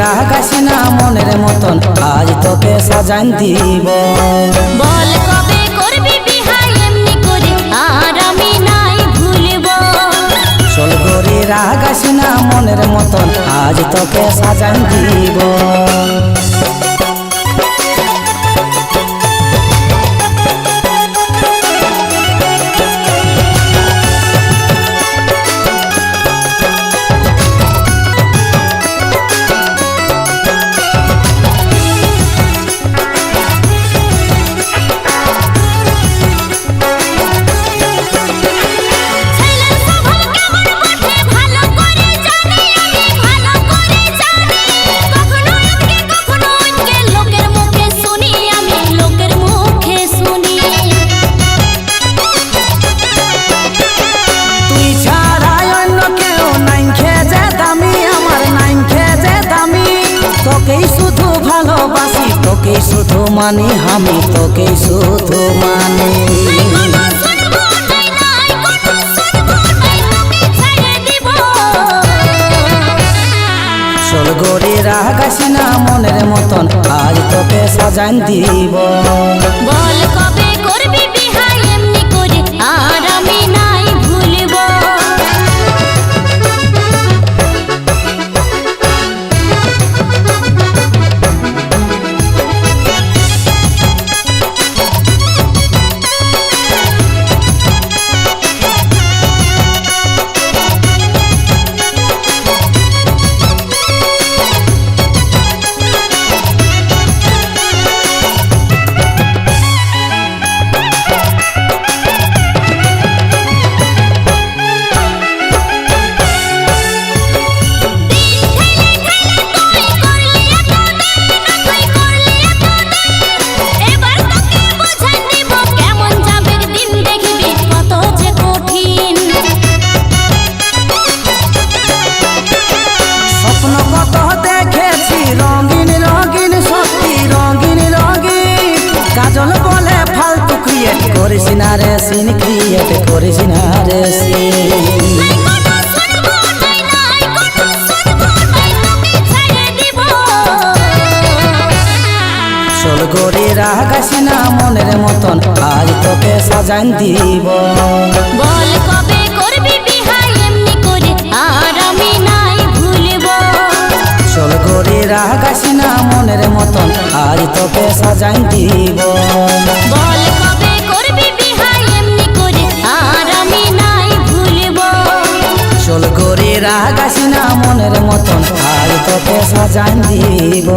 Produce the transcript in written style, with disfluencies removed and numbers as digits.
রাগাসিনা মনের মতন আজ তোকে সাজান দিব। বল কবে করবি বিহা এমনি করে আর আমি নাই ভুলব। চল গরি রাগাসিনা মনের মতন আজ তোকে সাজান দিব। শুধু মানি আমি তোকে শুধু মানি। চল গরি রাগাসিনা মনের মতন আজ তোকে সাজান দিব। বল কবে করবি বিহা এমনি করে আর আমি নাই ভুলব। করিস না রে সিন ক্রিয়েট করিস না রে সিন। চল গরি রাগাসিনা মনের মতন আজ তোকে সাজান দিব। বল কবে করবি বিহা এমনি করে আর আমি নাই ভুলব। চল গরি রাগাসিনা মনের মতন আজ তোকে সাজান দিব। বল কবে করবি বিহা এমনি করে আর আমি নাই ভুলব। চল গরি রাগাসিনা মনের মতন আজ তোকে সাজান দিব।